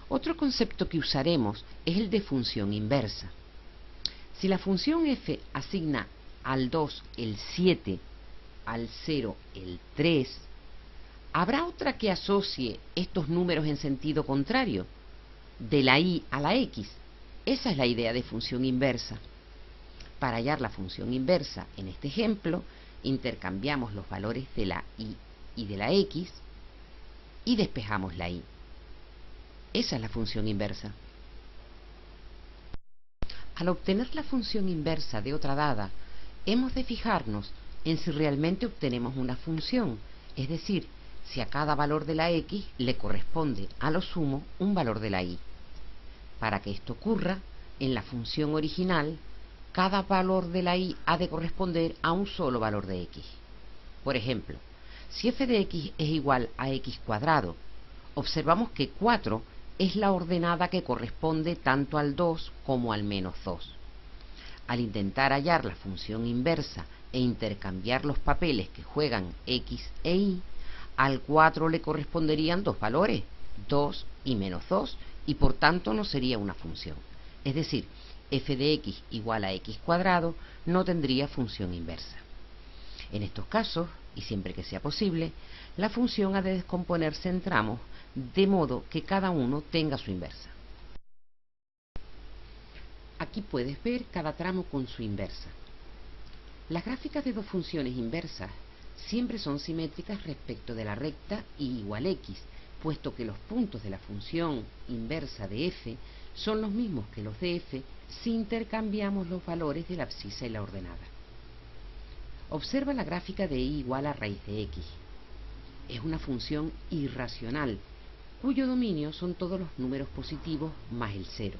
Otro concepto que usaremos es el de función inversa. Si la función f asigna al 2 el 7, al 0 el 3, ¿habrá otra que asocie estos números en sentido contrario? De la y a la x. Esa es la idea de función inversa. Para hallar la función inversa en este ejemplo, intercambiamos los valores de la y de la x y despejamos la y. Esa es la función inversa. Al obtener la función inversa de otra dada, hemos de fijarnos en si realmente obtenemos una función, es decir, si a cada valor de la x le corresponde a lo sumo un valor de la y. Para que esto ocurra, en la función original, cada valor de la y ha de corresponder a un solo valor de x. Por ejemplo, si f de x es igual a x cuadrado, observamos que 4 es la ordenada que corresponde tanto al 2 como al menos 2. Al intentar hallar la función inversa e intercambiar los papeles que juegan x e y, al 4 le corresponderían dos valores, 2 y menos 2, y por tanto no sería una función. Es decir, f de x igual a x cuadrado no tendría función inversa. En estos casos, y siempre que sea posible, la función ha de descomponerse en tramos de modo que cada uno tenga su inversa. Aquí puedes ver cada tramo con su inversa. Las gráficas de dos funciones inversas siempre son simétricas respecto de la recta y igual x, puesto que los puntos de la función inversa de f son los mismos que los de f si intercambiamos los valores de la abscisa y la ordenada. Observa la gráfica de y igual a raíz de x. Es una función irracional, cuyo dominio son todos los números positivos más el 0.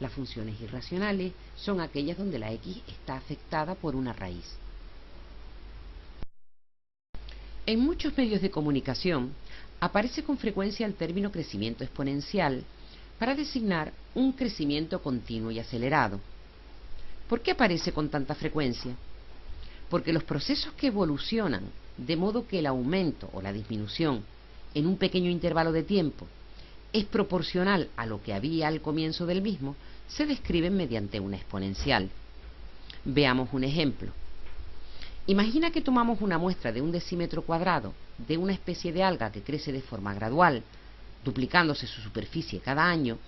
Las funciones irracionales son aquellas donde la x está afectada por una raíz. En muchos medios de comunicación aparece con frecuencia el término crecimiento exponencial para designar un crecimiento continuo y acelerado. ¿Por qué aparece con tanta frecuencia? Porque los procesos que evolucionan de modo que el aumento o la disminución en un pequeño intervalo de tiempo es proporcional a lo que había al comienzo del mismo, se describen mediante una exponencial. Veamos un ejemplo. Imagina que tomamos una muestra de un decímetro cuadrado de una especie de alga que crece de forma gradual, duplicándose su superficie cada año,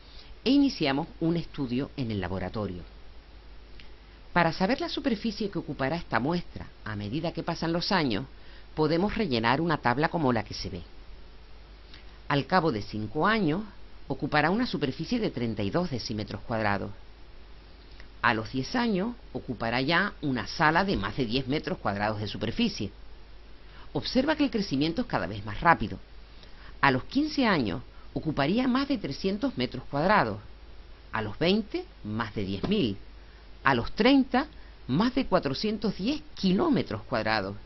e iniciamos un estudio en el laboratorio. Para saber la superficie que ocupará esta muestra a medida que pasan los años, podemos rellenar una tabla como la que se ve. Al cabo de 5 años, ocupará una superficie de 32 decímetros cuadrados. A los 10 años, ocupará ya una sala de más de 10 metros cuadrados de superficie. Observa que el crecimiento es cada vez más rápido. A los 15 años, ocuparía más de 300 metros cuadrados. A los 20, más de 10.000. A los 30, más de 410 kilómetros cuadrados.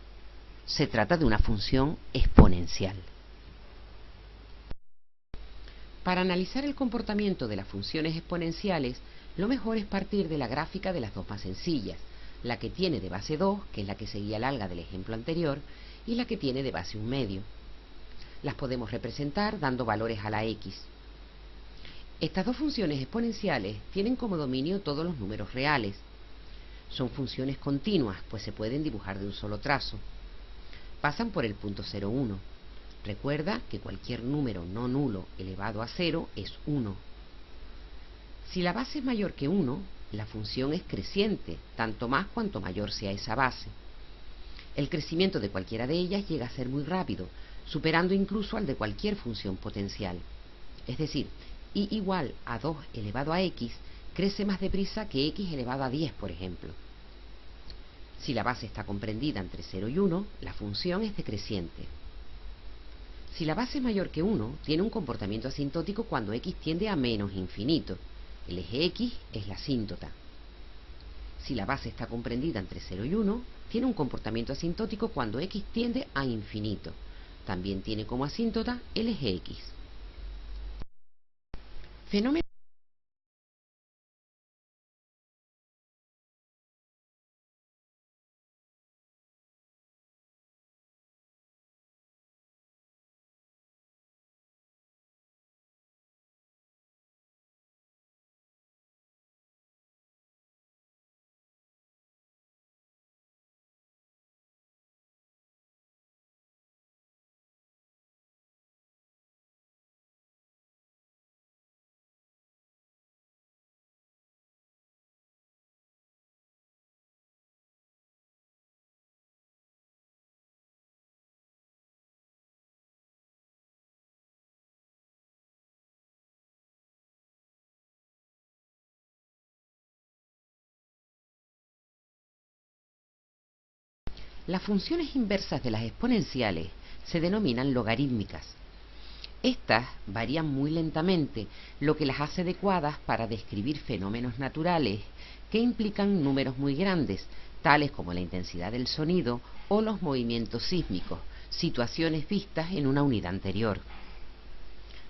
Se trata de una función exponencial. Para analizar el comportamiento de las funciones exponenciales, lo mejor es partir de la gráfica de las dos más sencillas, la que tiene de base 2, que es la que seguía el alga del ejemplo anterior, y la que tiene de base 1 medio. Las podemos representar dando valores a la x. Estas dos funciones exponenciales tienen como dominio todos los números reales. Son funciones continuas, pues se pueden dibujar de un solo trazo. Pasan por el punto 0, 1. Recuerda que cualquier número no nulo elevado a 0 es 1. Si la base es mayor que 1, la función es creciente, tanto más cuanto mayor sea esa base. El crecimiento de cualquiera de ellas llega a ser muy rápido, superando incluso al de cualquier función potencial. Es decir, y igual a 2 elevado a x crece más deprisa que x elevado a 10, por ejemplo. Si la base está comprendida entre 0 y 1, la función es decreciente. Si la base es mayor que 1, tiene un comportamiento asintótico cuando x tiende a menos infinito. El eje x es la asíntota. Si la base está comprendida entre 0 y 1, tiene un comportamiento asintótico cuando x tiende a infinito. También tiene como asíntota el eje x. Fenómeno Las funciones inversas de las exponenciales se denominan logarítmicas. Estas varían muy lentamente, lo que las hace adecuadas para describir fenómenos naturales que implican números muy grandes, tales como la intensidad del sonido o los movimientos sísmicos, situaciones vistas en una unidad anterior.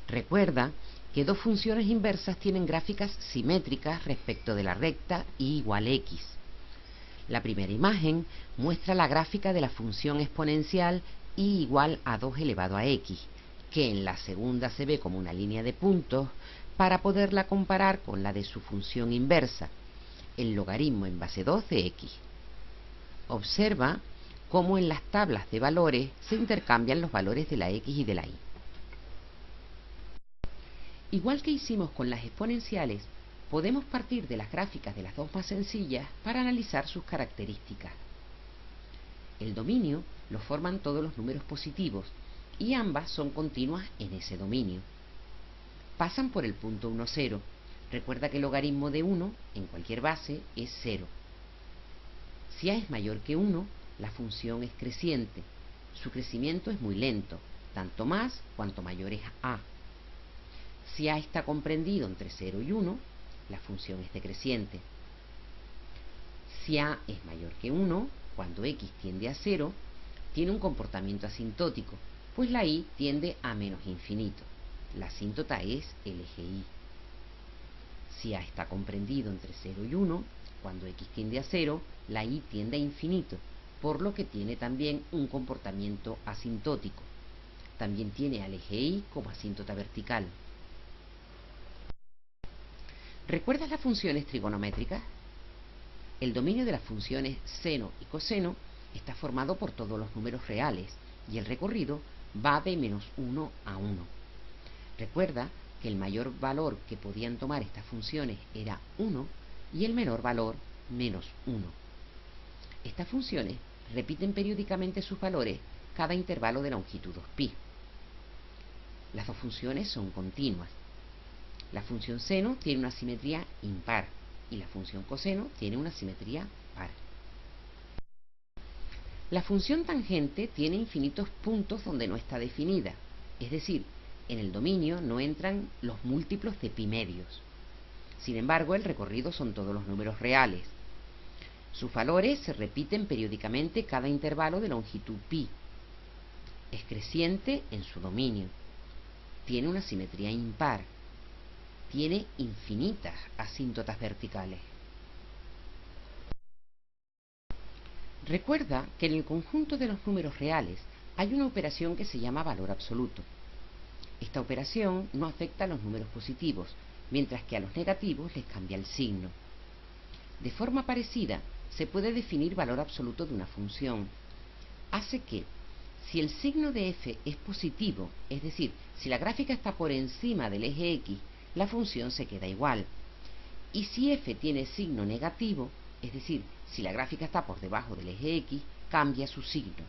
Recuerda que dos funciones inversas tienen gráficas simétricas respecto de la recta y igual x. La primera imagen muestra la gráfica de la función exponencial y igual a 2 elevado a x, que en la segunda se ve como una línea de puntos para poderla comparar con la de su función inversa, el logaritmo en base 2 de x. Observa cómo en las tablas de valores se intercambian los valores de la x y de la y. Igual que hicimos con las exponenciales, podemos partir de las gráficas de las dos más sencillas para analizar sus características. El dominio lo forman todos los números positivos y ambas son continuas en ese dominio. Pasan por el punto 1, 0. Recuerda que el logaritmo de 1 en cualquier base es 0. Si a es mayor que 1, la función es creciente. Su crecimiento es muy lento, tanto más cuanto mayor es a. Si a está comprendido entre 0 y 1, la función es decreciente. Si a es mayor que 1, cuando x tiende a 0, tiene un comportamiento asintótico, pues la y tiende a menos infinito. La asíntota es el eje y. Si a está comprendido entre 0 y 1, cuando x tiende a 0, la y tiende a infinito, por lo que tiene también un comportamiento asintótico. También tiene al eje y como asíntota vertical. ¿Recuerdas las funciones trigonométricas? El dominio de las funciones seno y coseno está formado por todos los números reales y el recorrido va de -1 a 1. Recuerda que el mayor valor que podían tomar estas funciones era 1 y el menor valor -1. Estas funciones repiten periódicamente sus valores cada intervalo de longitud 2π. Las dos funciones son continuas. La función seno tiene una simetría impar y la función coseno tiene una simetría par. La función tangente tiene infinitos puntos donde no está definida, es decir, en el dominio no entran los múltiplos de pi medios. Sin embargo, el recorrido son todos los números reales. Sus valores se repiten periódicamente cada intervalo de longitud pi. Es creciente en su dominio. Tiene una simetría impar. Tiene infinitas asíntotas verticales. Recuerda que en el conjunto de los números reales hay una operación que se llama valor absoluto. Esta operación no afecta a los números positivos, mientras que a los negativos les cambia el signo. De forma parecida, se puede definir valor absoluto de una función. Hace que, si el signo de f es positivo, es decir, si la gráfica está por encima del eje x, la función se queda igual. Y si f tiene signo negativo, es decir, si la gráfica está por debajo del eje x, cambia su signo.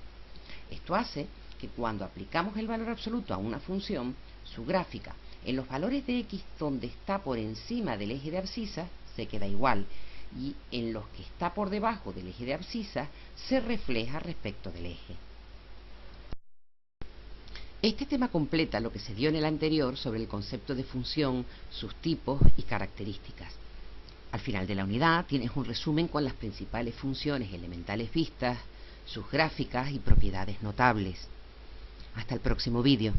Esto hace que cuando aplicamos el valor absoluto a una función, su gráfica en los valores de x donde está por encima del eje de abscisas se queda igual, y en los que está por debajo del eje de abscisas se refleja respecto del eje. Este tema completa lo que se dio en el anterior sobre el concepto de función, sus tipos y características. Al final de la unidad tienes un resumen con las principales funciones elementales vistas, sus gráficas y propiedades notables. Hasta el próximo vídeo.